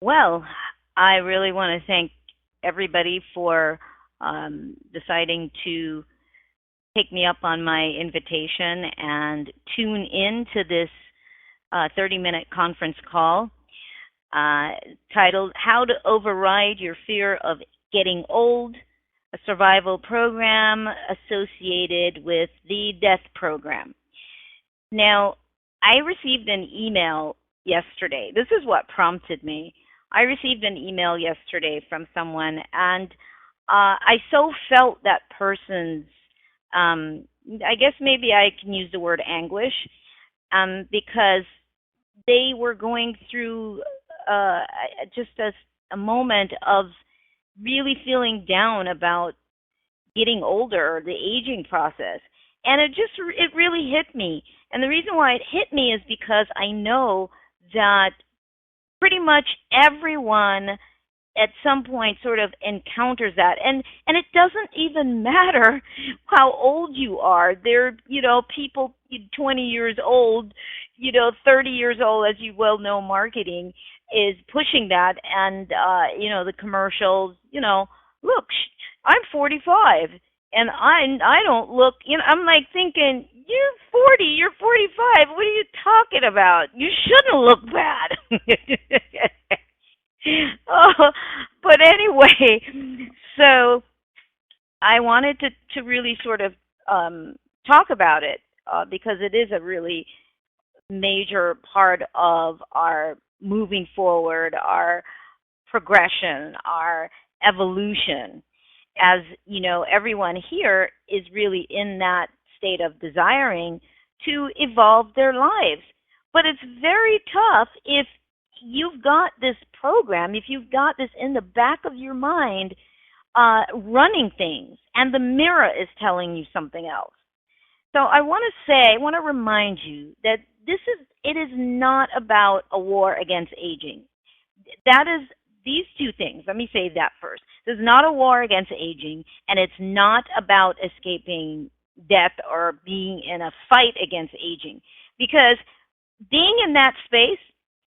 Well, I really want to thank everybody for deciding to take me up on my invitation and tune in to this 30-minute conference call uh, titled How to Override Your Fear of Getting Old, a survival program associated with the death program. Now, I received an email yesterday. This is what prompted me. I received an email yesterday from someone, and I so felt that person's, I guess maybe I can use the word anguish, because they were going through uh, just a moment of really feeling down about getting older, the aging process. And it really hit me. And the reason why it hit me is because I know that pretty much everyone at some point sort of encounters that, and it doesn't even matter how old you are. There, people 20 years old, 30 years old, as you well know, marketing is pushing that, and the commercials, look, I'm 45 and I don't look, I'm like thinking, you're 40, you're 45, what are you talking about? You shouldn't look bad. Oh, but anyway, so I wanted to really sort of talk about it, because it is a really major part of our moving forward, our progression, our evolution. As you know, everyone here is really in that state of desiring to evolve their lives. But it's very tough if you've got this program, if you've got this in the back of your mind, running things, and the mirror is telling you something else. So I want to remind you that it is not about a war against aging. That is these two things. Let me say that first. This is not a war against aging, and it's not about escaping death or being in a fight against aging. Because being in that space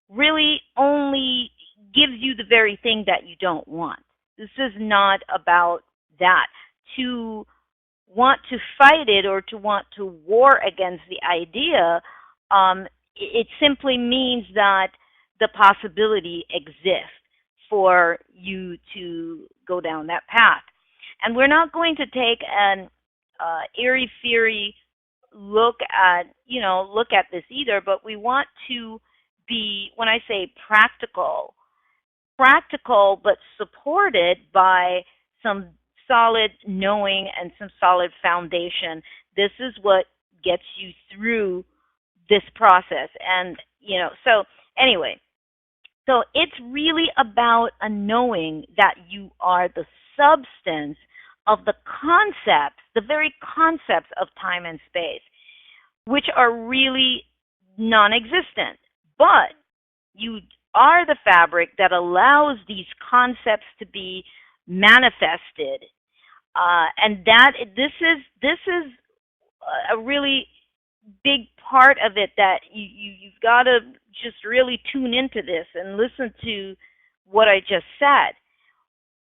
really only gives you the very thing that you don't want. This is not about that. To want to fight it or to want to war against the idea, it simply means that the possibility exists for you to go down that path. And we're not going to take an airy fairy look at this either, but we want to be, when I say practical but supported by some solid knowing and some solid foundation. This is what gets you through this process. And, so anyway, so it's really about a knowing that you are the substance of the concepts, the very concepts of time and space, which are really non existent. But you are the fabric that allows these concepts to be manifested. And that this is a really big part of it, that you've got to just really tune into this and listen to what I just said.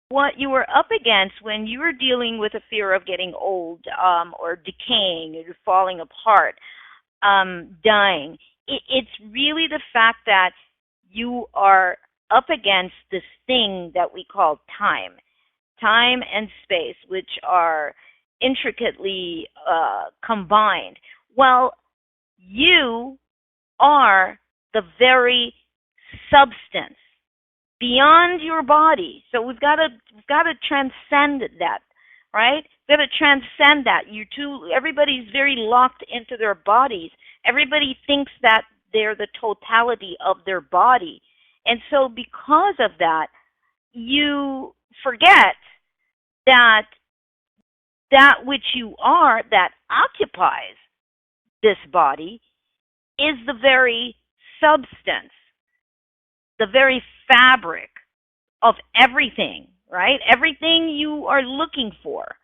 What you were up against when you were dealing with a fear of getting old, or decaying, or falling apart, dying, it's really the fact that you are up against this thing that we call time and space, which are intricately combined. Well, you are the very substance beyond your body. So we've got to transcend that, right? We've got to transcend that. Everybody's very locked into their bodies. Everybody thinks that they're the totality of their body. And so because of that, you forget that that which you are, that occupies this body, is the very substance, the very fabric of everything, right? Everything you are looking for,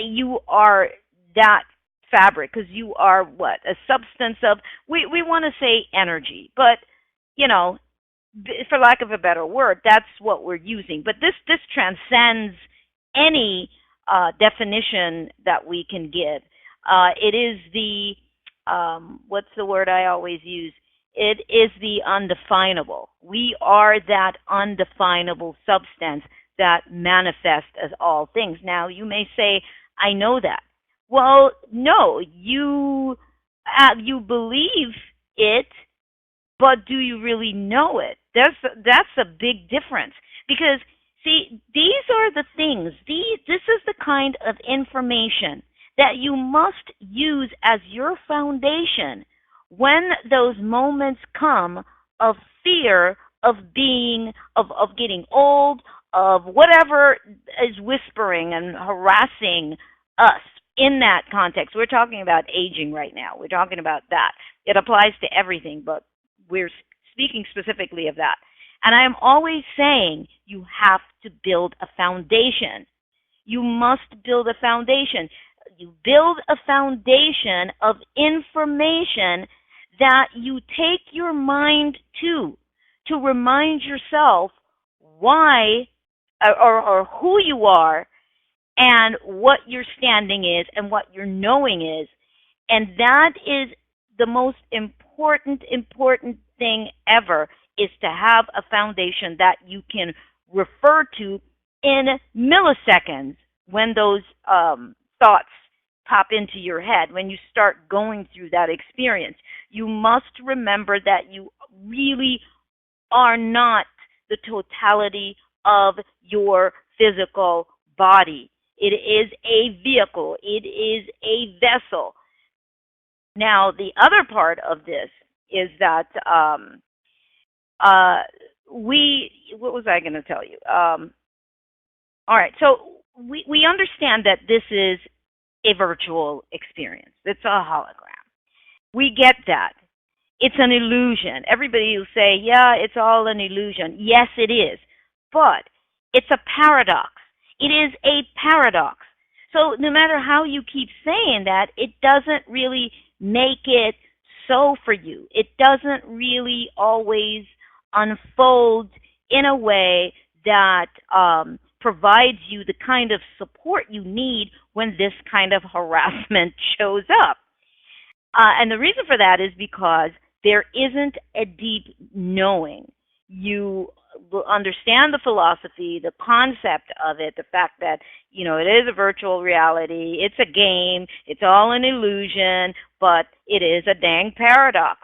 you are that fabric, because you are what? A substance of, we want to say energy, but, you know, for lack of a better word, that's what we're using. But this transcends any definition that we can give. It is the what's the word I always use? It is the undefinable. We are that undefinable substance that manifests as all things. Now, you may say, I know that. Well, no, you believe it, but do you really know it? That's a big difference. Because see, these are the things. This is the kind of information that you must use as your foundation when those moments come of fear, of being of getting old, of whatever is whispering and harassing us in that context. We're talking about aging right now. We're talking about that. It applies to everything, but we're speaking specifically of that. And I am always saying you have to build a foundation. You must build a foundation. You build a foundation of information that you take your mind to remind yourself why or who you are and what your standing is and what your knowing is. And that is the most important thing ever, is to have a foundation that you can refer to in milliseconds when those thoughts pop into your head, when you start going through that experience. You must remember that you really are not the totality of your physical body. It is a vehicle. It is a vessel. Now, the other part of this is that what was I going to tell you? All right, so we understand that this is a virtual experience. It's a hologram. We get that. It's an illusion. Everybody will say, yeah, it's all an illusion. Yes, it is. But it's a paradox. It is a paradox. So no matter how you keep saying that, it doesn't really make it so for you. It doesn't really always unfold in a way that provides you the kind of support you need when this kind of harassment shows up. And the reason for that is because there isn't a deep knowing. You will understand the philosophy, the concept of it, the fact that, you know, it is a virtual reality, it's a game, it's all an illusion, but it is a dang paradox.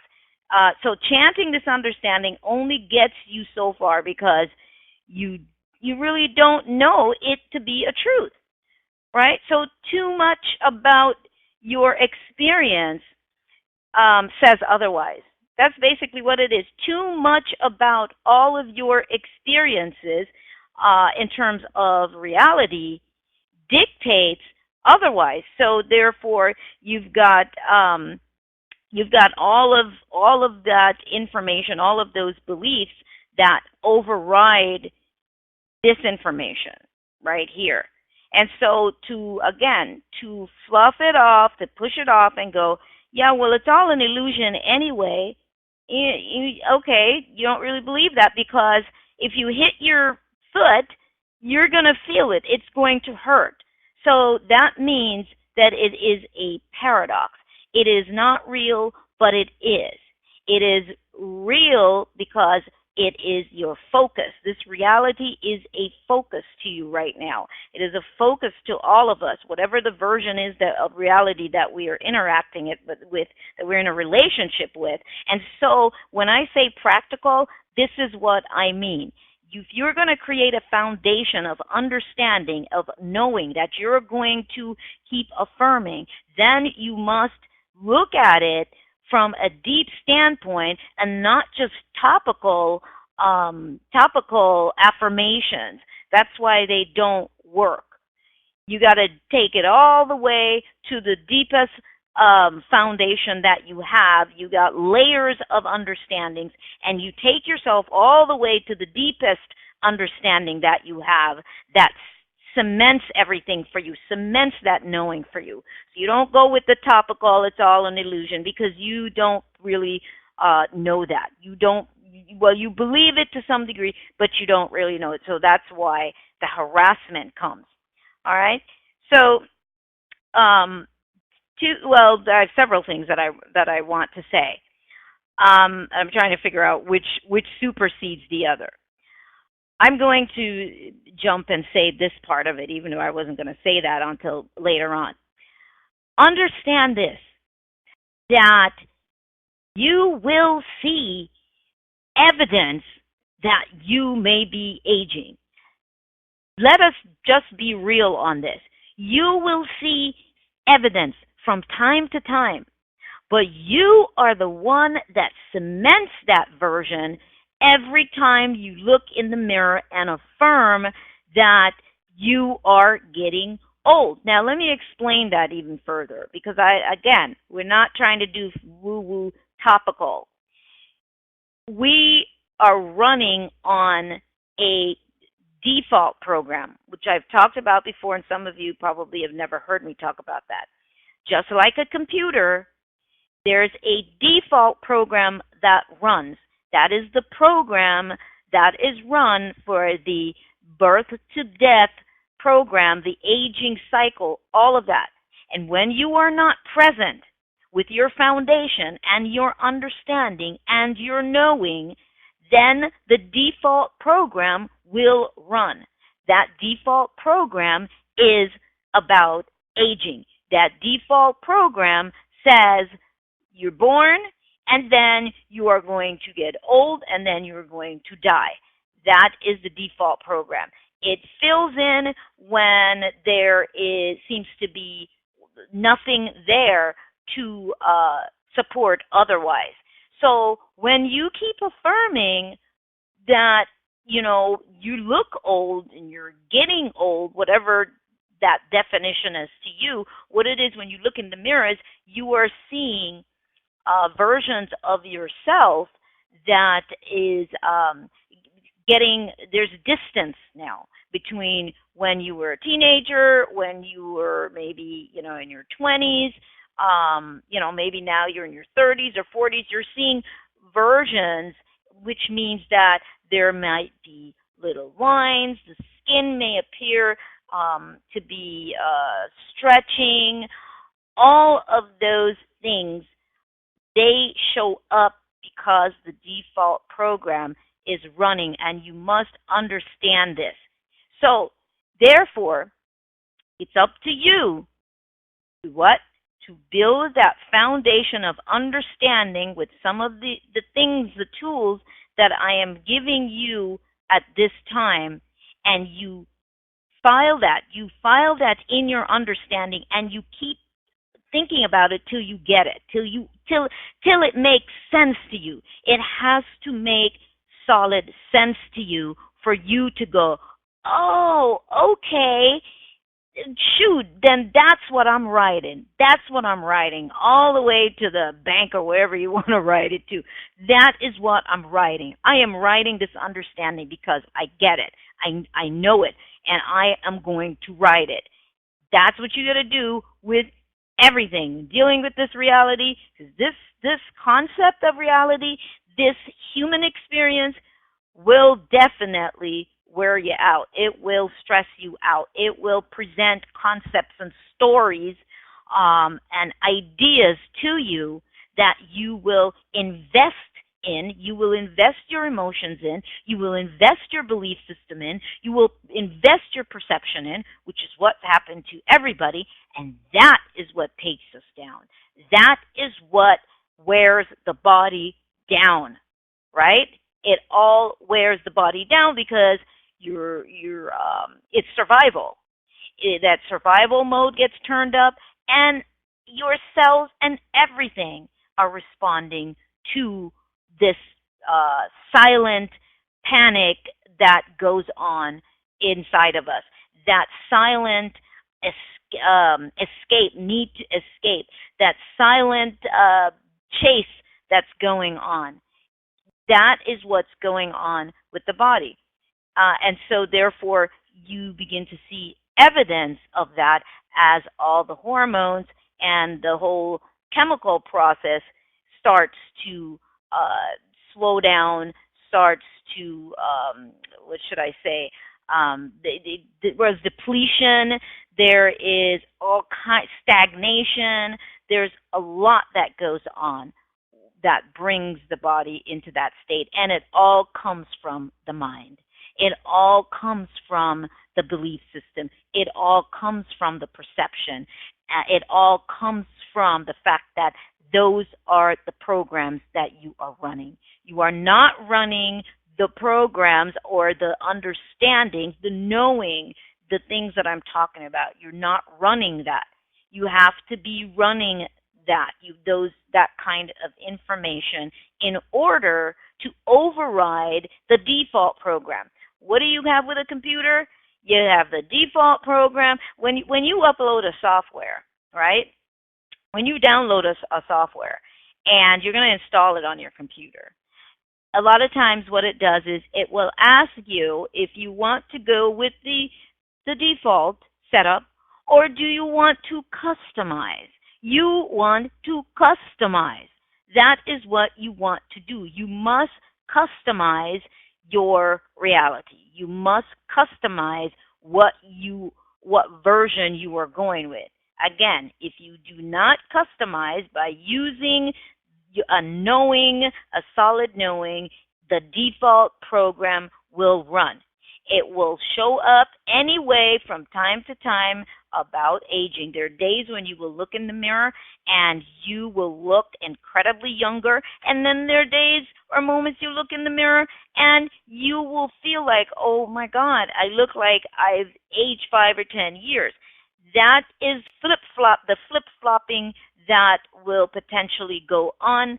So chanting this understanding only gets you so far because you really don't know it to be a truth, right? So too much about your experience says otherwise. That's basically what it is. Too much about all of your experiences in terms of reality dictates otherwise. So therefore, you've got all of that information, all of those beliefs that override this information right here. And so to fluff it off, to push it off and go, yeah, well, it's all an illusion anyway. Okay, you don't really believe that, because if you hit your foot, you're going to feel it. It's going to hurt. So that means that it is a paradox. It is not real, but it is. It is real because it is your focus. This reality is a focus to you right now. It is a focus to all of us, whatever the version is of reality that we are interacting with, that we're in a relationship with. And so when I say practical, this is what I mean. If you're going to create a foundation of understanding, of knowing that you're going to keep affirming, then you must look at it from a deep standpoint and not just topical affirmations. That's why they don't work. You got to take it all the way to the deepest foundation that you have. You got layers of understandings, and you take yourself all the way to the deepest understanding that you have that cements everything for you, cements that knowing for you. So you don't go with the topical, it's all an illusion, because you don't really know that. well, you believe it to some degree, but you don't really know it. So that's why the harassment comes. All right. So, well, I have several things that I want to say. I'm trying to figure out which supersedes the other. I'm going to jump and say this part of it, even though I wasn't going to say that until later on. Understand this, that you will see evidence that you may be aging. Let us just be real on this. You will see evidence from time to time, but you are the one that cements that version every time you look in the mirror and affirm that you are getting old. Now, let me explain that even further because again, we're not trying to do woo woo topical. We are running on a default program, which I've talked about before, and some of you probably have never heard me talk about that. Just like a computer, there's a default program that runs. That is the program that is run for the birth to death program, the aging cycle, all of that. And when you are not present with your foundation and your understanding and your knowing, then the default program will run. That default program is about aging. That default program says you're born and then you are going to get old and then you're going to die. That is the default program. It fills in when seems to be nothing there to support otherwise. So when you keep affirming that, you look old and you're getting old, whatever that definition is to you, what it is when you look in the mirror is you are seeing versions of yourself that is there's distance now between when you were a teenager, when you were maybe, in your 20s, maybe now you're in your 30s or 40s. You're seeing versions, which means that there might be little lines, the skin may appear to be stretching. All of those things, they show up because the default program is running, and you must understand this. So, therefore, it's up to you to what? To build that foundation of understanding with some of the things, the tools that I am giving you at this time, and you file that. You file that in your understanding, and you keep thinking about it till you get it, till it makes sense to you. It has to make solid sense to you for you to go, oh, okay, shoot, then that's what I'm writing. That's what I'm writing all the way to the bank or wherever you want to write it to. That is what I'm writing. I am writing this understanding because I get it. I know it, and I am going to write it. That's what you got to do with everything, dealing with this reality, because this concept of reality, this human experience will definitely wear you out. It will stress you out. It will present concepts and stories and ideas to you that you will invest in, you will invest your emotions in, you will invest your belief system in, you will invest your perception in, which is what happened to everybody, and that is what takes us down. That is what wears the body down, right? It all wears the body down because it's survival. That survival mode gets turned up, and your cells and everything are responding to this silent panic that goes on inside of us. That silent need to escape. That silent chase that's going on. That is what's going on with the body. And so therefore, you begin to see evidence of that as all the hormones and the whole chemical process starts to slow down, starts to, what should I say? Whereas depletion, there is all kind stagnation. There's a lot that goes on that brings the body into that state, and it all comes from the mind. It all comes from the belief system. It all comes from the perception. It all comes from the fact that those are the programs that you are running. You are not running the programs or the understanding, the knowing, the things that I'm talking about. You're not running that. You have to be running that kind of information in order to override the default program. What do you have with a computer? You have the default program. When you upload a software, right? When you download a software and you're going to install it on your computer, a lot of times what it does is it will ask you if you want to go with the default setup, or do you want to customize. You want to customize. That is what you want to do. You must customize your reality. You must customize what version you are going with. Again, if you do not customize by using a solid knowing, the default program will run. It will show up anyway from time to time about aging. There are days when you will look in the mirror and you will look incredibly younger, and then there are days or moments you look in the mirror and you will feel like, oh my God, I look like I've aged 5 or 10 years. That is the flip-flopping that will potentially go on.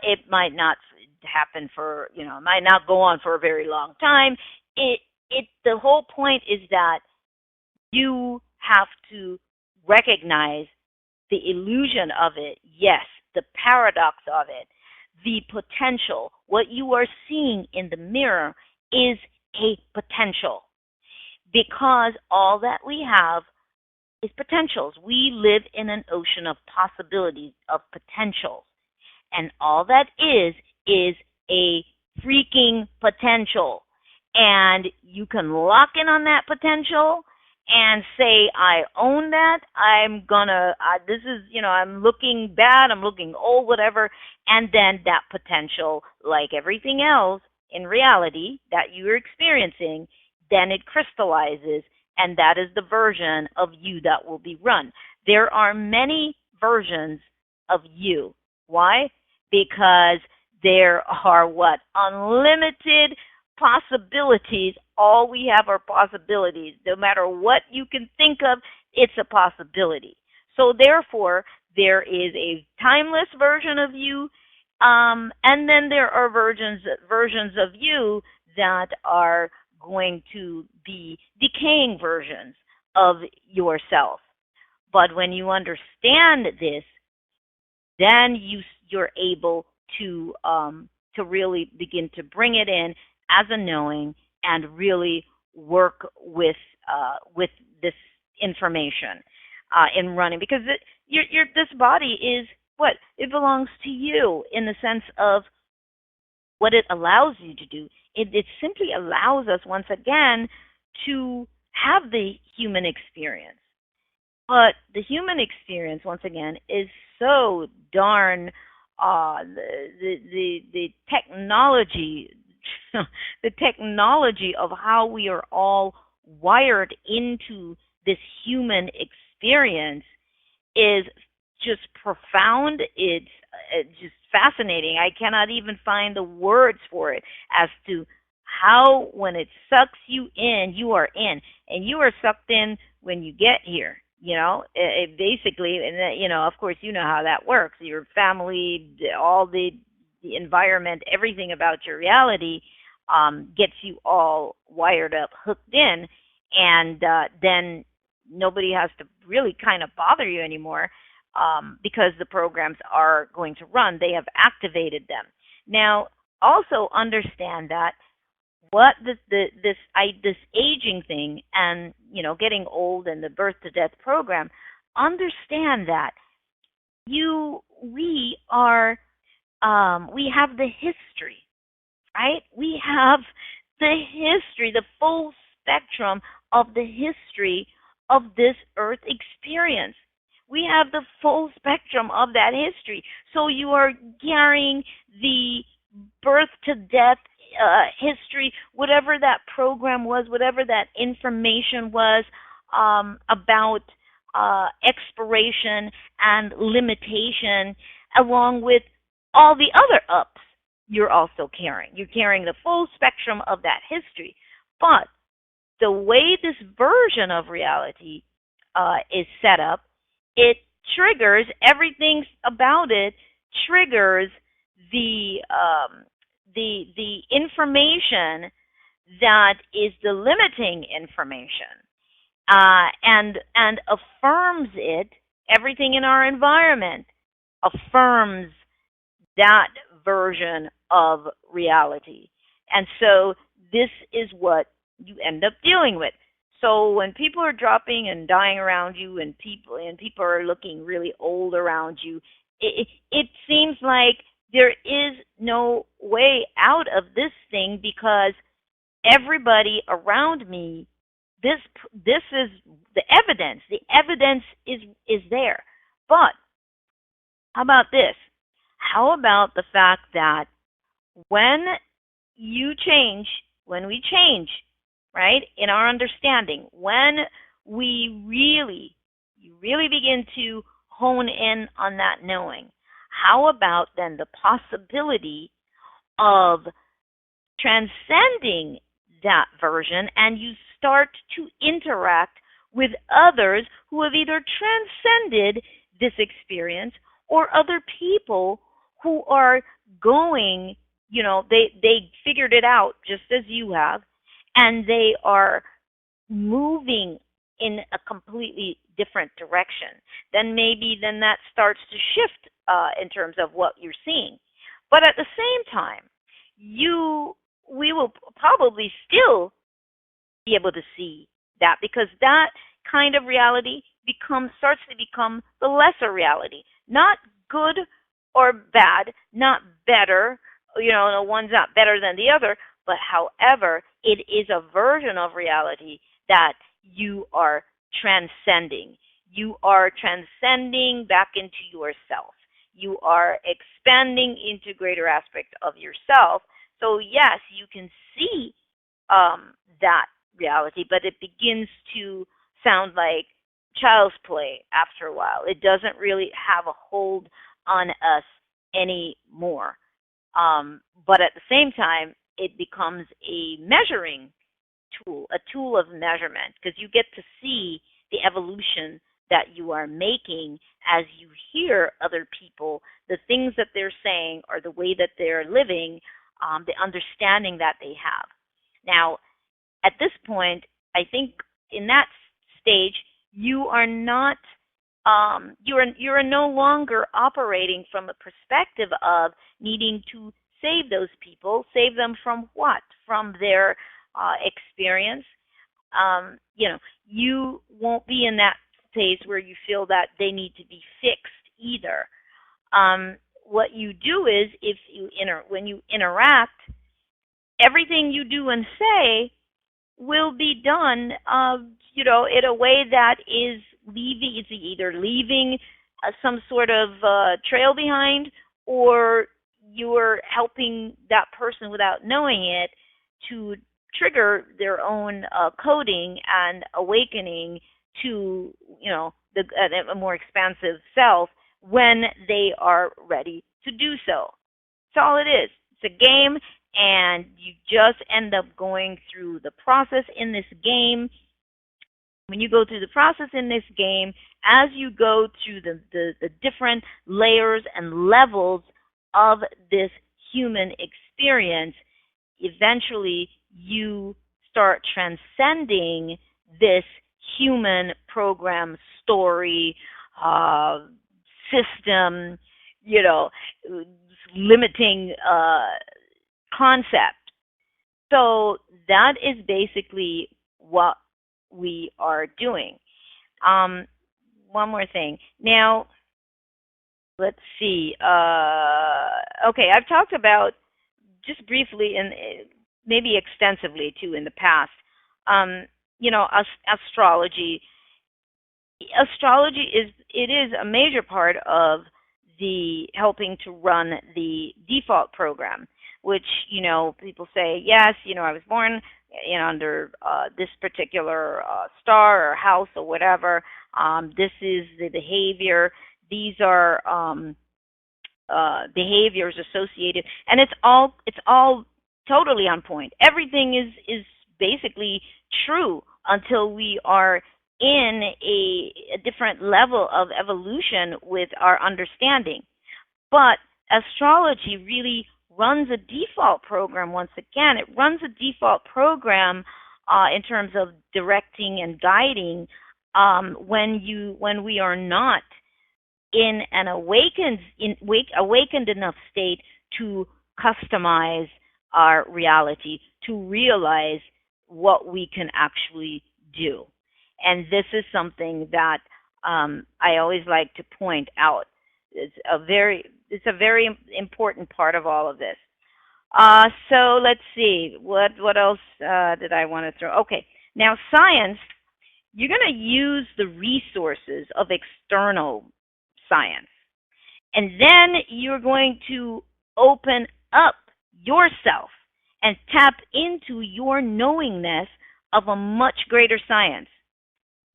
It might not happen it might not go on for a very long time. The whole point is that you have to recognize the illusion of it, yes, the paradox of it, the potential. What you are seeing in the mirror is a potential, because all that we have is potentials. We live in an ocean of possibilities, of potentials. And all that is a freaking potential. And you can lock in on that potential and say, I own that. I'm looking bad, I'm looking old, whatever. And then that potential, like everything else in reality that you're experiencing, then it crystallizes, and that is the version of you that will be run. There are many versions of you. Why? Because there are unlimited possibilities. All we have are possibilities. No matter what you can think of, it's a possibility. So therefore, there is a timeless version of you, and then there are versions of you that are going to be decaying versions of yourself. But when you understand this, then you're able to really begin to bring it in as a knowing and really work with this information in running, because this body is what it belongs to you in the sense of what it allows you to do. It simply allows us once again to have the human experience. But the human experience, once again, is so darn the technology, the technology of how we are all wired into this human experience is just profound. It's just fascinating. I cannot even find the words for it as to how, when it sucks you in, you are in, and you are sucked in when you get here. It basically, and of course, you know how that works. Your family, all the environment, everything about your reality gets you all wired up, hooked in, and then nobody has to really kind of bother you anymore because the programs are going to run. They have activated them. Now, also understand that what this aging thing and getting old and the birth to death program, understand that we are we have the history, right? We have the history, the full spectrum of the history of this earth experience. We have the full spectrum of that history. So you are carrying the birth to death history, whatever that program was, whatever that information was about expiration and limitation, along with all the other ups you're also carrying. You're carrying the full spectrum of that history. But the way this version of reality is set up, it triggers everything about it, triggers the information that is the limiting information, and affirms it. Everything in our environment affirms that version of reality. And so this is what you end up dealing with. So when people are dropping and dying around you, and people are looking really old around you, it seems like there is no way out of this thing, because everybody around me, this is the evidence. The evidence is there. But how about this? How about the fact that when you change, when we change, right, in our understanding, when we really, you really begin to hone in on that knowing, how about then the possibility of transcending that version, and you start to interact with others who have either transcended this experience, or other people who are going, they figured it out just as you have, and they are moving in a completely different direction. Then that starts to shift in terms of what you're seeing. But at the same time, we will probably still be able to see that, because that kind of reality starts to become the lesser reality. Not good or bad, not better, the one's not better than the other, but however, it is a version of reality that you are transcending. You are transcending back into yourself. You are expanding into greater aspect of yourself. So yes, you can see that reality, but it begins to sound like child's play after a while. It doesn't really have a hold on us anymore. But at the same time, it becomes a measuring tool, a tool of measurement, because you get to see the evolution that you are making as you hear other people, the things that they're saying or the way that they're living, the understanding that they have. Now, at this point, I think in that stage, you are not, you are no longer operating from a perspective of needing to save those people. Save them from what? From their experience. You won't be in that phase where you feel that they need to be fixed either. What you do is, when you interact, everything you do and say will be done, in a way that is it's either leaving some sort of trail behind, or you're helping that person without knowing it to trigger their own coding and awakening to, a more expansive self when they are ready to do so. That's all it is. It's a game, and you just end up going through the process in this game. When you go through the process in this game, as you go through the different layers and levels of this human experience, eventually you start transcending this human program, story, system, limiting concept. So that is basically what we are doing. One more thing. Now, let's see. Okay, I've talked about just briefly and maybe extensively too in the past. Um, astrology. Astrology is a major part of the helping to run the default program, which people say yes. I was born under this particular star or house or whatever. This is the behavior. These are behaviors associated, and it's all totally on point. Everything is basically true until we are in a different level of evolution with our understanding. But astrology really runs a default program. Once again, it runs a default program in terms of directing and guiding when we are not in an awakened enough state to customize our reality, to realize what we can actually do. And this is something that I always like to point out. It's a very important part of all of this. So let's see, what else did I want to throw? Okay, now science, you're going to use the resources of external science. And then you're going to open up yourself and tap into your knowingness of a much greater science,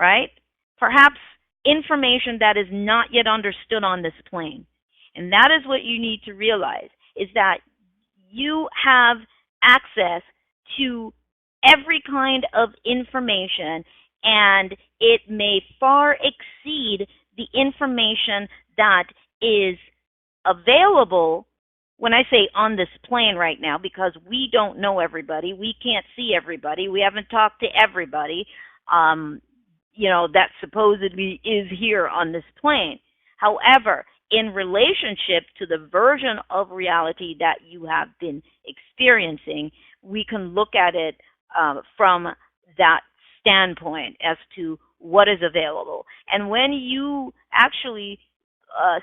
right? Perhaps information that is not yet understood on this plane. And that is what you need to realize, is that you have access to every kind of information, and it may far exceed the information that is available when I say on this plane right now, because we don't know everybody, we can't see everybody, we haven't talked to everybody, that supposedly is here on this plane. However, in relationship to the version of reality that you have been experiencing, we can look at it from that standpoint as to what is available. And when you actually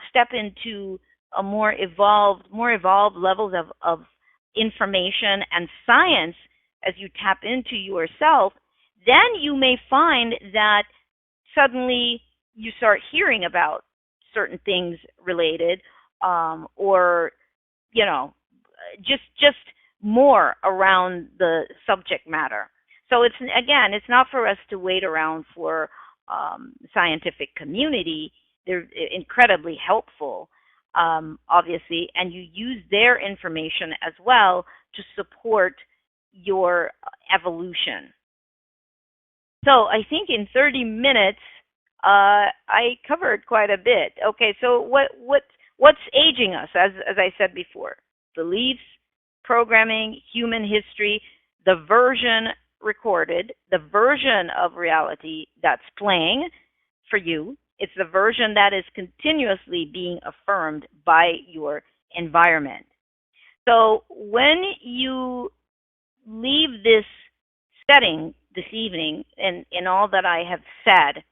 step into a more evolved levels of information and science as you tap into yourself, then you may find that suddenly you start hearing about certain things related, or you know, just more around the subject matter. So it's not for us to wait around for scientific community. They're incredibly helpful, obviously, and you use their information as well to support your evolution. So I think in 30 minutes, I covered quite a bit. Okay, so what's aging us? As I said before, beliefs, programming, human history, the version recorded, the version of reality that's playing for you. It's the version that is continuously being affirmed by your environment. So when you leave this setting this evening in all that I have said,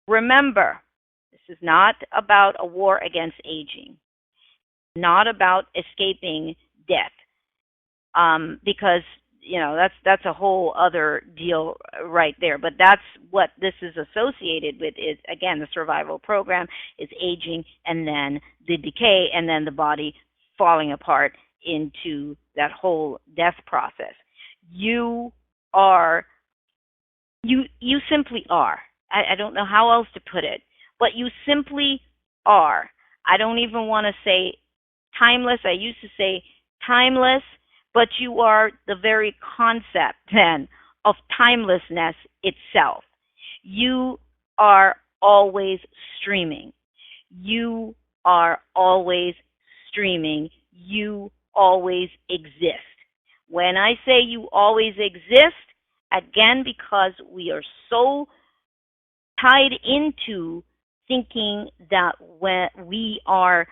remember, this is not about a war against aging, not about escaping death, because that's a whole other deal right there. But that's what this is associated with. Is again, the survival program is aging, and then the decay, and then the body falling apart into that whole death process. You are you simply are. I don't know how else to put it, but you simply are. I don't even want to say timeless. I used to say timeless, but you are the very concept then of timelessness itself. You are always streaming. You are always streaming. You always exist. When I say you always exist, again, because we are so tied into thinking that when we are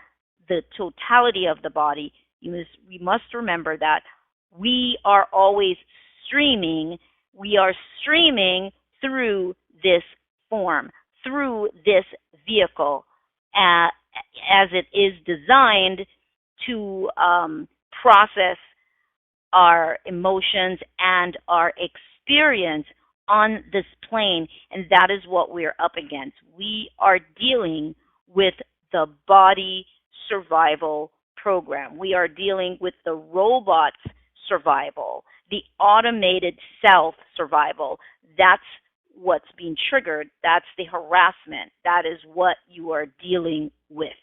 the totality of the body, we must remember that we are always streaming. We are streaming through this form, through this vehicle, as it is designed to process our emotions and our experience on this plane, and that is what we're up against. We are dealing with the body survival program. We are dealing with the robot's survival, the automated self survival. That's what's being triggered. That's the harassment. That is what you are dealing with,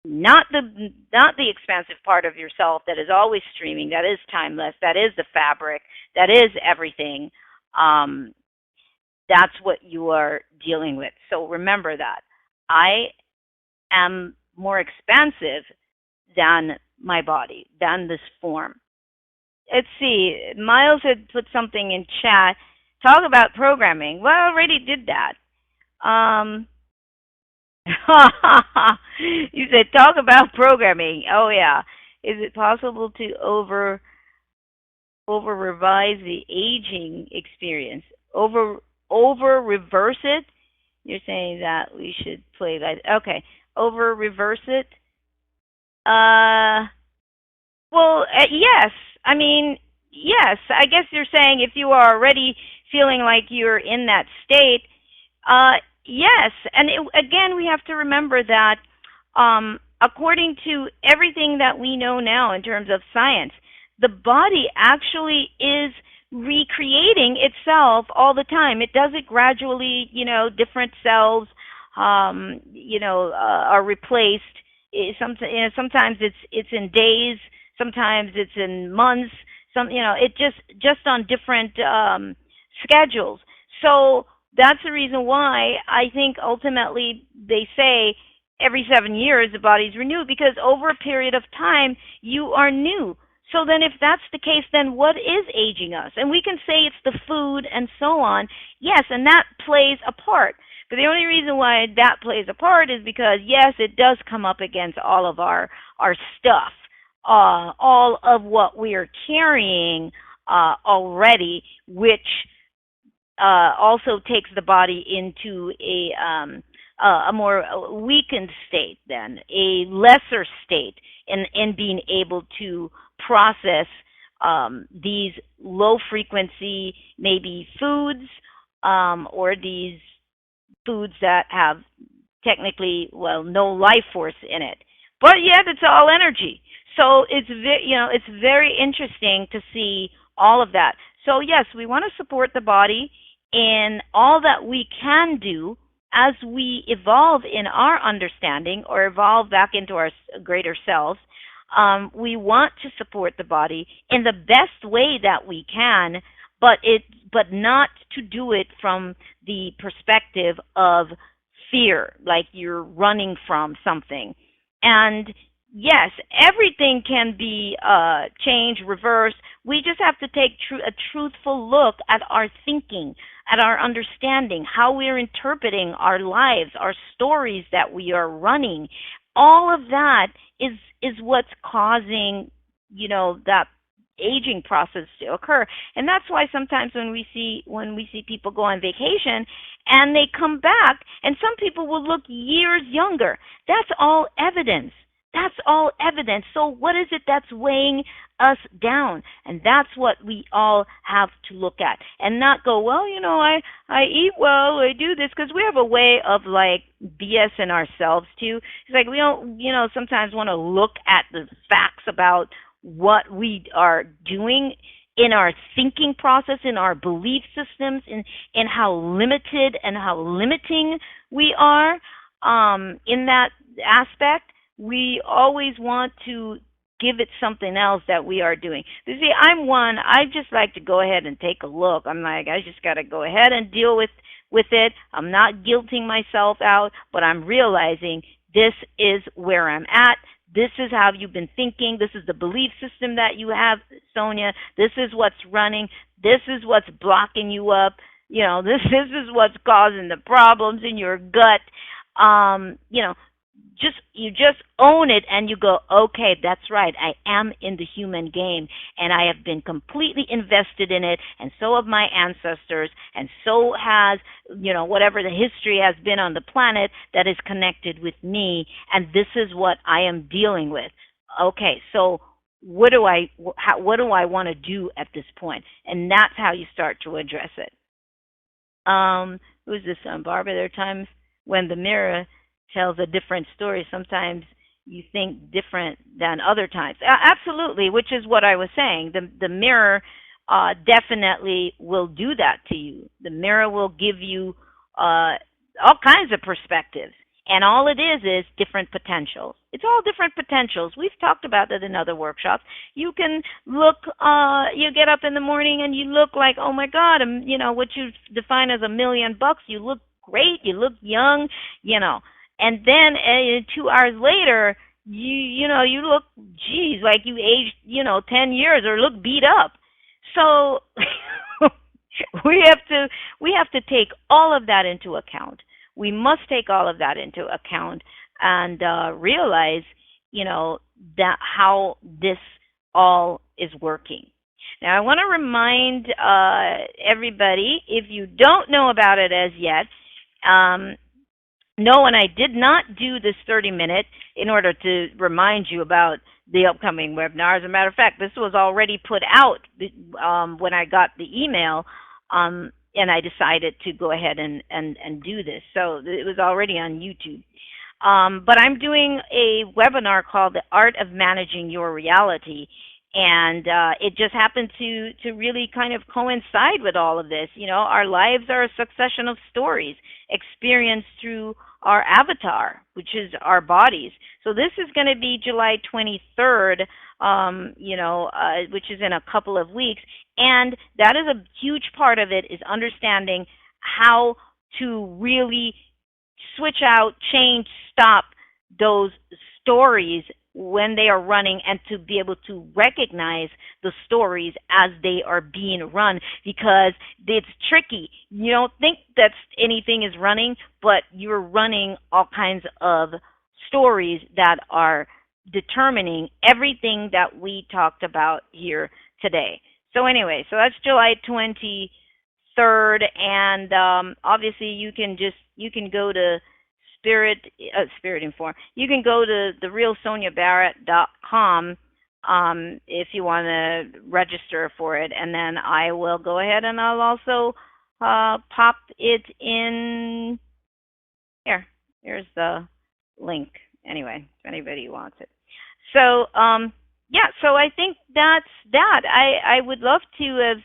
not the expansive part of yourself that is always streaming, that is timeless, that is the fabric, that is everything. um that's what you are dealing with. So remember that I am more expansive than my body, than this form. Let's see, Miles had put something in chat. Talk about programming. Well, I already did that. um You said talk about programming. Oh yeah. Is it possible to over revise the aging experience? Over over reverse it? You're saying that we should play that. Okay. Over reverse it? Uh well, yes. I mean, yes. I guess you're saying if you are already feeling like you're in that state, yes, and again, we have to remember that according to everything that we know now in terms of science, the body actually is recreating itself all the time. It does it gradually. Different cells, are replaced. Sometimes it's in days, sometimes it's in months. It just on different schedules. So that's the reason why I think ultimately they say every 7 years the body's renewed, because over a period of time you are new. So then if that's the case, then what is aging us? And we can say it's the food and so on. Yes, and that plays a part. But the only reason why that plays a part is because, yes, it does come up against all of our stuff, all of what we are carrying already, which also takes the body into a more weakened state, then a lesser state in being able to process these low frequency maybe foods, or these foods that have technically, well, no life force in it, but yet it's all energy. So it's very interesting to see all of that. So yes, we want to support the body in all that we can do as we evolve in our understanding or evolve back into our greater selves. We want to support the body in the best way that we can, but not to do it from the perspective of fear, like you're running from something. And yes, everything can be changed, reversed. We just have to take a truthful look at our thinking, at our understanding, how we're interpreting our lives, our stories that we are running. All of that is what's causing, that aging process to occur. And that's why sometimes when we see people go on vacation and they come back and some people will look years younger, that's all evidence. That's all evidence. So what is it that's weighing us down? And that's what we all have to look at, and not go, well, I eat well, I do this, because we have a way of like BSing ourselves too. It's like we don't, sometimes want to look at the facts about what we are doing in our thinking process, in our belief systems, in how limited and how limiting we are in that aspect. We always want to give it something else that we are doing. You see, I just like to go ahead and take a look. I'm like, I just got to go ahead and deal with it. I'm not guilting myself out, but I'm realizing this is where I'm at. This is how you've been thinking. This is the belief system that you have, Sonia. This is what's running. This is what's blocking you up. This is what's causing the problems in your gut. Um, you know, you just own it and you go, okay, that's right. I am in the human game and I have been completely invested in it, and so have my ancestors, and so has, whatever the history has been on the planet that is connected with me, and this is what I am dealing with. Okay, so what do I want to do at this point? And that's how you start to address it. Who's this on Barbara? There are times when the mirror tells a different story. Sometimes you think different than other times. Absolutely, which is what I was saying. The mirror definitely will do that to you. The mirror will give you all kinds of perspectives. And all it is different potentials. It's all different potentials. We've talked about that in other workshops. You can look, you get up in the morning and you look like, oh my God, what you define as $1,000,000. You look great. You look young, and then 2 hours later, you look, geez, like you aged, 10 years or look beat up. So we have to take all of that into account. We must take all of that into account and realize, that how this all is working. Now, I want to remind everybody, if you don't know about it as yet, no, and I did not do this 30-minute in order to remind you about the upcoming webinar. As a matter of fact, this was already put out when I got the email, and I decided to go ahead and do this. So it was already on YouTube. But I'm doing a webinar called The Art of Managing Your Reality. And it just happened to really kind of coincide with all of this. Our lives are a succession of stories experienced through our avatar, which is our bodies. So this is going to be July 23rd, which is in a couple of weeks. And that is a huge part of it, is understanding how to really switch out, change, stop those stories when they are running, and to be able to recognize the stories as they are being run, because it's tricky. You don't think that anything is running, but you're running all kinds of stories that are determining everything that we talked about here today. So anyway, so that's July 23rd, and obviously you can go to Spirit Inform. You can go to therealsoniabarrett.com if you want to register for it, and then I will go ahead and I'll also pop it in here. Here's the link. Anyway, if anybody wants it. So yeah, so I think that's that. I would love to have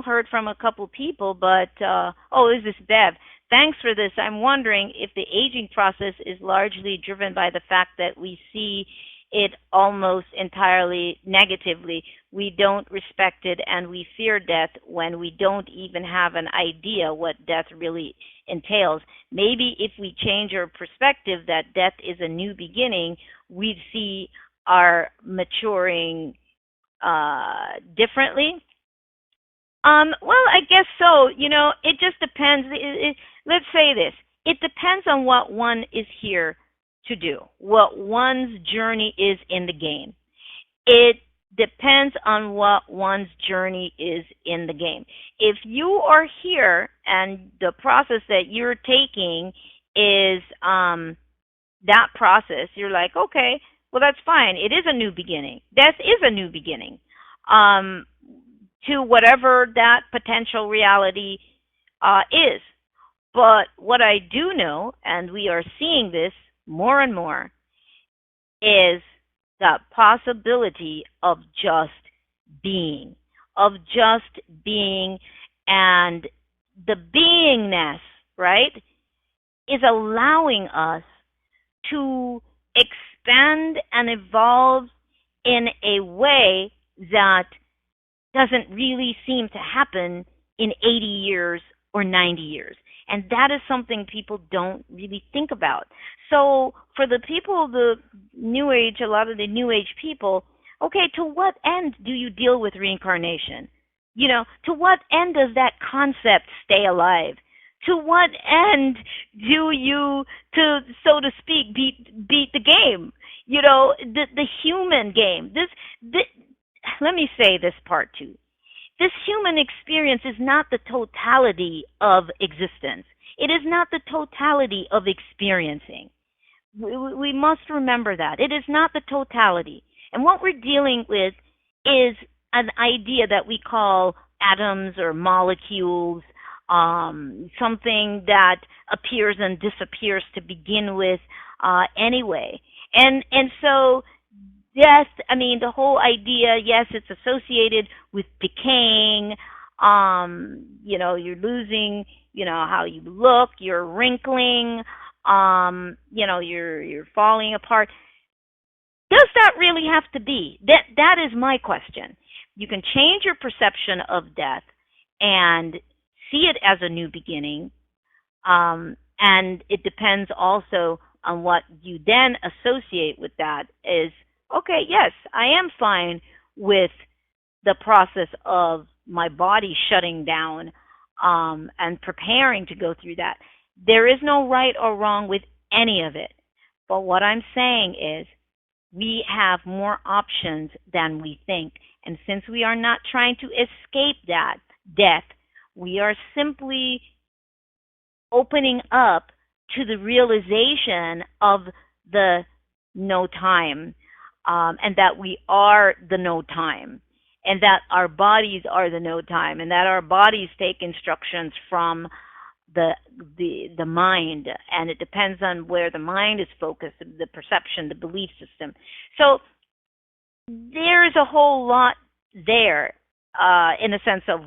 heard from a couple people, but is this Bev? Thanks for this. I'm wondering if the aging process is largely driven by the fact that we see it almost entirely negatively. We don't respect it, and we fear death when we don't even have an idea what death really entails. Maybe if we change our perspective that death is a new beginning, we'd see our maturing differently. Well, I guess so. It just depends. Let's say this. It depends on what one is here to do, what one's journey is in the game. It depends on what one's journey is in the game. If you are here and the process that you're taking is that process, you're like, okay, well, that's fine. It is a new beginning. Death is a new beginning. To whatever that potential reality is. But what I do know, and we are seeing this more and more, is the possibility of just being, and the beingness, right, is allowing us to expand and evolve in a way that doesn't really seem to happen in 80 years or 90 years. And that is something people don't really think about. So for the people, the New Age, a lot of the New Age people, okay, to what end do you deal with reincarnation? To what end does that concept stay alive? To what end do you, so to speak, beat the game? The human game. Let me say this part too. This human experience is not the totality of existence. It is not the totality of experiencing. We must remember that. It is not the totality. And what we're dealing with is an idea that we call atoms or molecules, something that appears and disappears to begin with anyway. And so yes, I mean the whole idea, yes, it's associated with decaying. You're losing, how you look, you're wrinkling, you're falling apart. Does that really have to be? That is my question. You can change your perception of death and see it as a new beginning, and it depends also on what you then associate with that. Is okay, yes, I am fine with the process of my body shutting down, and preparing to go through that. There is no right or wrong with any of it. But what I'm saying is we have more options than we think. And since we are not trying to escape that death, we are simply opening up to the realization of the no time, and that we are the no time, and that our bodies are the no time, and that our bodies take instructions from the the mind, and it depends on where the mind is focused, the perception, the belief system. So there is a whole lot there, in a sense of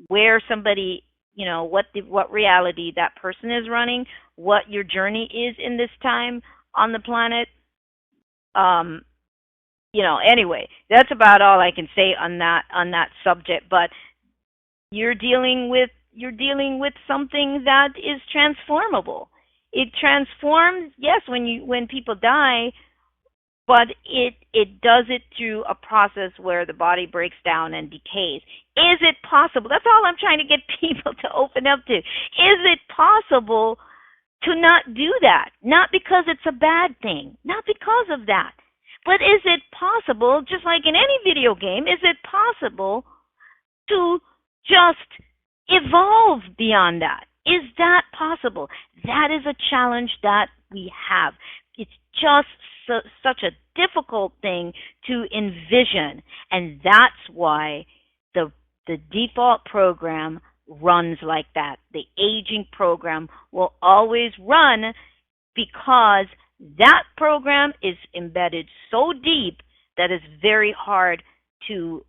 where somebody, what reality that person is running, what your journey is in this time on the planet. Um, anyway, that's about all I can say on that subject. But you're dealing with something that is transformable. It transforms, yes, when people die, but it does it through a process where the body breaks down and decays. Is it possible? That's all I'm trying to get people to open up to. Is it possible to not do that? Not because it's a bad thing, not because of that. But is it possible, just like in any video game, is it possible to just evolve beyond that? Is that possible? That is a challenge that we have. It's just such a difficult thing to envision, and that's why the default program runs like that. The aging program will always run because that program is embedded so deep that it's very hard to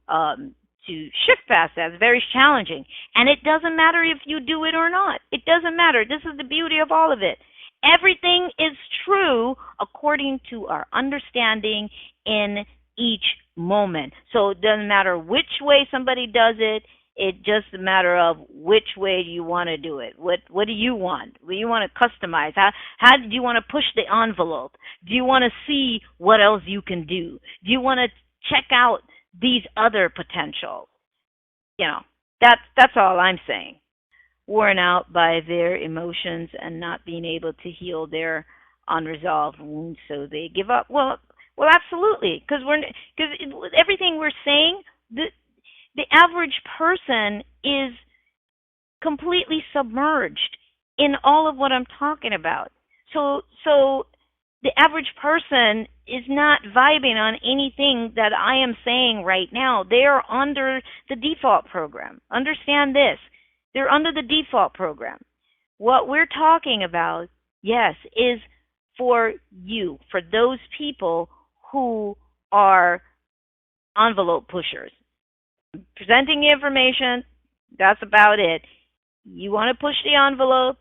shift past that. It's very challenging. And it doesn't matter if you do it or not. It doesn't matter. This is the beauty of all of it. Everything is true according to our understanding in each moment. So it doesn't matter which way somebody does it. It's just a matter of which way do you want to do it. What do you want? What do you want to customize? How do you want to push the envelope? Do you want to see what else you can do? Do you want to check out these other potentials? You know, that's all I'm saying. Worn out by their emotions and not being able to heal their unresolved wounds, so they give up. Well, absolutely, because everything we're saying, the average person is completely submerged in all of what I'm talking about. So the average person is not vibing on anything that I am saying right now. They are under the default program. Understand this. They're under the default program. What we're talking about, yes, is for you, for those people who are envelope pushers. Presenting information, that's about it. You want to push the envelope,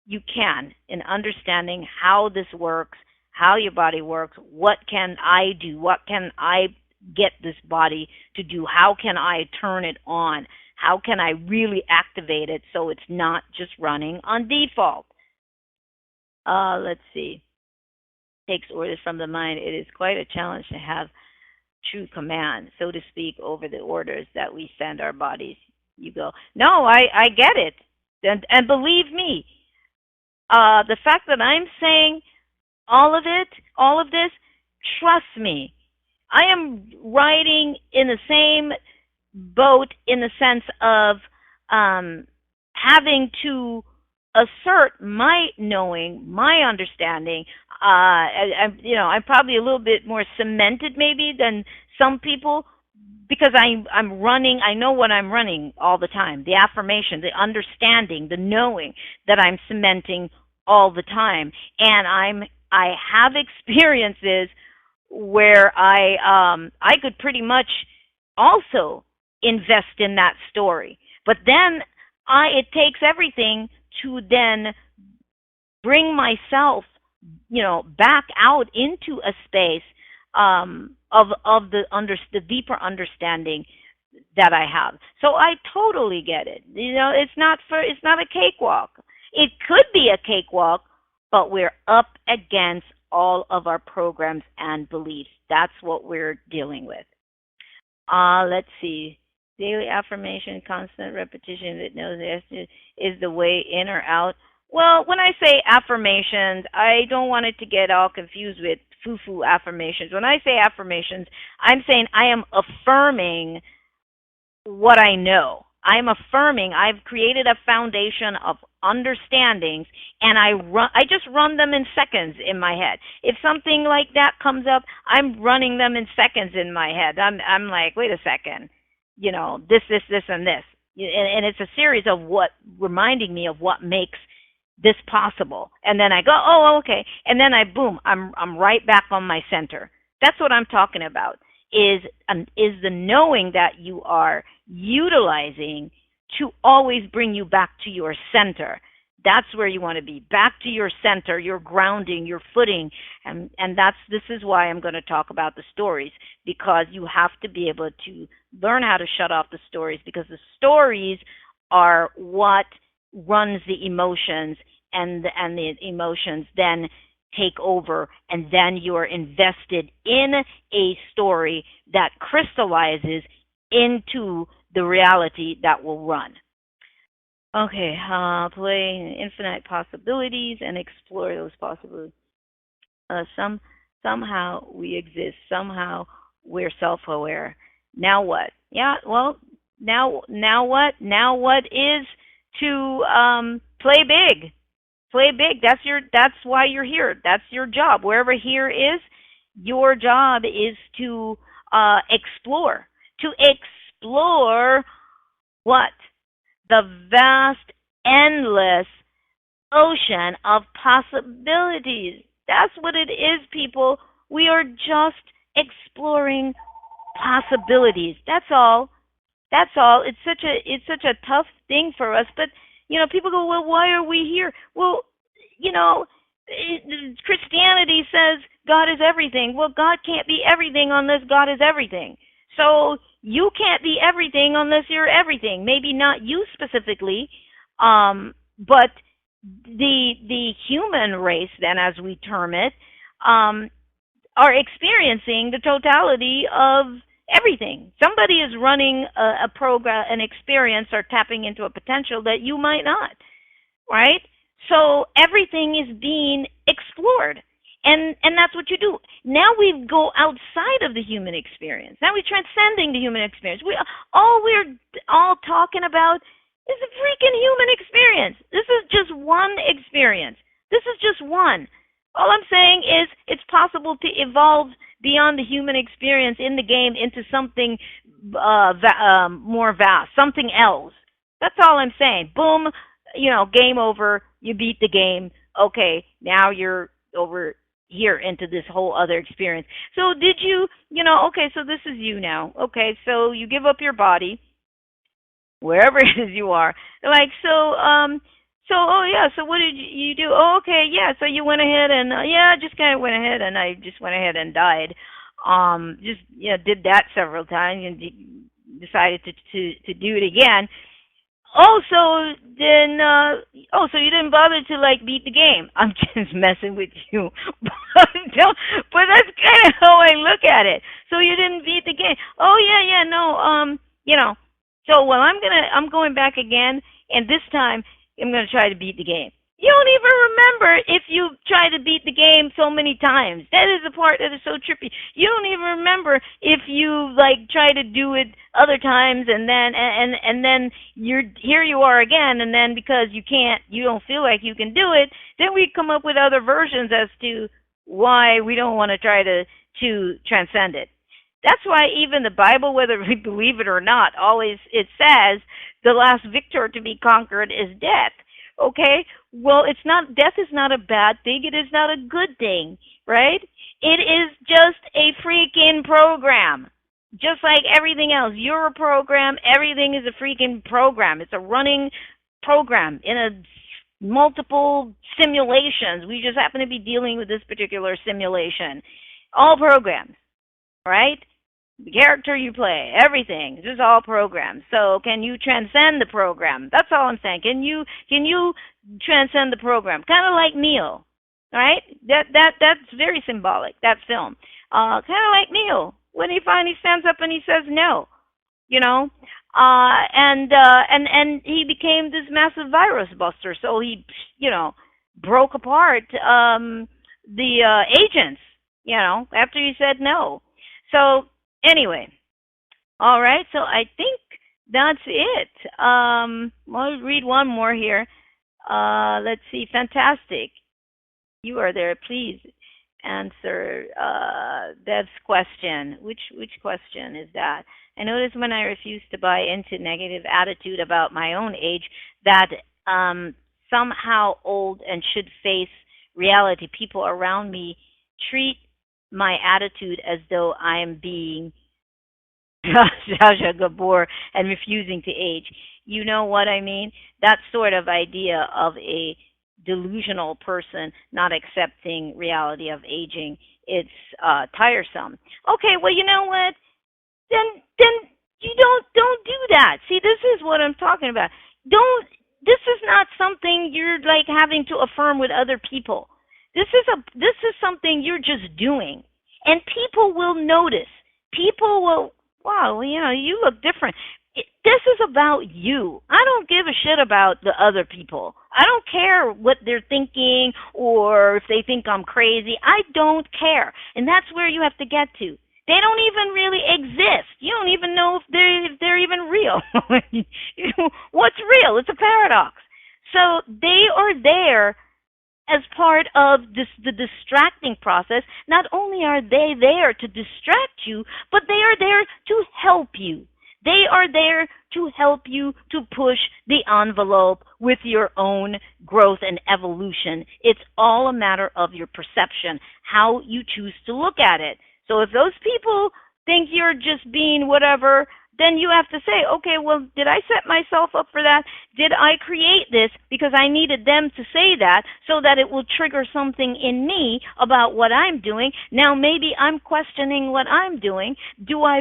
you can, in understanding how this works, how your body works, what can I do, what can I get this body to do, how can I turn it on, how can I really activate it so it's not just running on default. Let's see. Takes orders from the mind. It is quite a challenge to have true command, so to speak, over the orders that we send our bodies. You go, no, I get it. And believe me, the fact that I'm saying all of it, all of this, trust me, I am riding in the same boat in the sense of having to assert my knowing, my understanding. I'm probably a little bit more cemented maybe than some people because I'm running. I know what I'm running all the time. The affirmation, the understanding, the knowing that I'm cementing all the time, and I have experiences where I could pretty much also invest in that story. But then it takes everything to then bring myself, back out into a space of the deeper understanding that I have. So I totally get it. It's not a cakewalk. It could be a cakewalk, but we're up against all of our programs and beliefs. That's what we're dealing with. Let's see. Daily affirmation, constant repetition that knows is the way in or out. Well, when I say affirmations, I don't want it to get all confused with foo-foo affirmations. When I say affirmations, I'm saying I am affirming what I know. I'm affirming I've created a foundation of understandings, and I just run them in seconds in my head. If something like that comes up, I'm running them in seconds in my head. I'm like, wait a second, this and this. And it's a series of what reminding me of what makes this possible. And then I go, oh, okay. And then I'm right back on my center. That's what I'm talking about. Is the knowing that you are utilizing to always bring you back to your center. That's where you want to be, back to your center, your grounding, your footing, and this is why I'm going to talk about the stories, because you have to be able to learn how to shut off the stories, because the stories are what runs the emotions, and the emotions then take over, and then you're invested in a story that crystallizes into the reality that will run. Okay, play infinite possibilities and explore those possibilities. Somehow we exist. Somehow we're self-aware. Now what? Yeah, well, now what? Now what is to play big? Play big. That's why you're here. That's your job. Wherever here is, your job is to explore. To explore what? The vast, endless ocean of possibilities. That's what it is, people. We are just exploring possibilities. That's all. That's all. It's such a tough thing for us, but people go, well, why are we here? Well, you know, Christianity says God is everything. Well, God can't be everything unless God is everything. So you can't be everything unless you're everything. Maybe not you specifically, but the human race, then, as we term it, are experiencing the totality of everything. Somebody is running a program, an experience, or tapping into a potential that you might not, right? So everything is being explored. And that's what you do. Now we go outside of the human experience. Now we're transcending the human experience. We're all talking about is a freaking human experience. This is just one experience. This is just one. All I'm saying is it's possible to evolve beyond the human experience in the game into something more vast, something else. That's all I'm saying. Boom, game over. You beat the game. Okay, now you're over here into this whole other experience. So did you, okay, so this is you now. Okay, so you give up your body, wherever it is you are. They're like, oh yeah, so what did you do? Oh, okay, yeah, so you went ahead and, I just kind of went ahead and I just went ahead and died. Did that several times and decided to do it again. Oh, so then, so you didn't bother to beat the game. I'm just messing with you, but that's kind of how I look at it. So you didn't beat the game. Oh yeah, no, So I'm going back again, and this time I'm gonna try to beat the game. You don't even remember if you try to beat the game so many times. That is the part that is so trippy. You don't even remember if you like try to do it other times, and then and then you're here you are again, and then because you don't feel like you can do it, then we come up with other versions as to why we don't want to try to transcend it. That's why even the Bible, whether we believe it or not, always it says the last victor to be conquered is death. Okay? Well, it's not death is not a bad thing. It is not a good thing, right? It is just a freaking program. Just like everything else. You're a program, everything is a freaking program. It's a running program in a multiple simulations. We just happen to be dealing with this particular simulation. All programs, right? The character you play, everything. This is all programs. So can you transcend the program? That's all I'm saying. Can you transcend the program? Kind of like Neo, right? That's very symbolic. That film, kind of like Neo when he finally stands up and he says no, you know, and he became this massive virus buster. So he, broke apart the agents, after he said no. So anyway, all right. So I think that's it. I'll read one more here. Let's see. Fantastic. You are there. Please answer Dev's question. Which question is that? I noticed when I refused to buy into negative attitude about my own age that somehow old and should face reality. People around me treat my attitude as though I am being Jaja Gabor and refusing to age. You know what I mean? That sort of idea of a delusional person not accepting reality of aging. It's tiresome. Okay, well, you know what? Then you don't do that. See, this is what I'm talking about. Don't This is not something you're like having to affirm with other people. This is something you're just doing. And people will notice. People will, wow, you look different. This is about you. I don't give a shit about the other people. I don't care what they're thinking or if they think I'm crazy. I don't care. And that's where you have to get to. They don't even really exist. You don't even know if they're even real. What's real? It's a paradox. So they are there as part of the distracting process. Not only are they there to distract you, but they are there to help you. They are there to help you to push the envelope with your own growth and evolution. It's all a matter of your perception, how you choose to look at it. So if those people think you're just being whatever, then you have to say, okay, well, did I set myself up for that? Did I create this because I needed them to say that so that it will trigger something in me about what I'm doing? Now maybe I'm questioning what I'm doing. Do I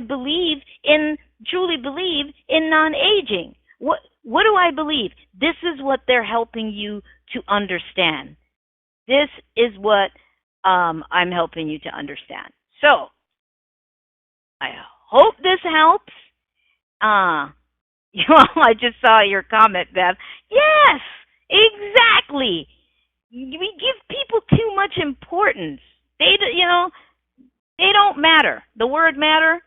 truly believe in non-aging? What do I believe? This is what they're helping you to understand. This is what I'm helping you to understand. So I hope this helps. I just saw your comment, Bev. Yes, exactly. We give people too much importance. They don't matter. The word matter,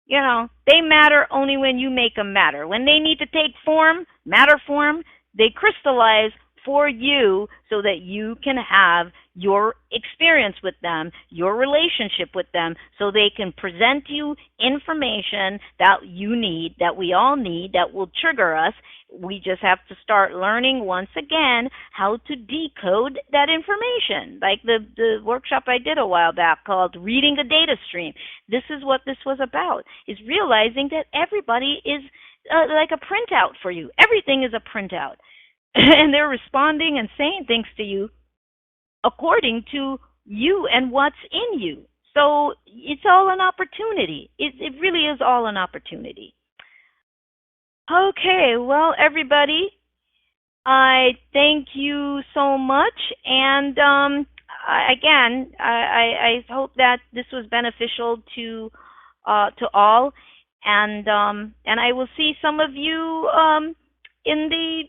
they matter only when you make them matter. When they need to take form, matter form, they crystallize for you so that you can have your experience with them, your relationship with them, so they can present you information that you need, that we all need, that will trigger us. We just have to start learning once again how to decode that information. Like the workshop I did a while back called Reading a Data Stream. This is what this was about, is realizing that everybody is like a printout for you. Everything is a printout. And they're responding and saying things to you according to you and what's in you. So it's all an opportunity. It really is all an opportunity. Okay, well, everybody, I thank you so much. And I hope that this was beneficial to all. And I will see some of you in the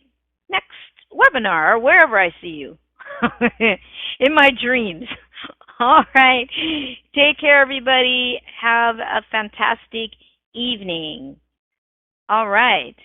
next webinar or wherever I see you. In my dreams. All right. Take care, everybody. Have a fantastic evening. All right.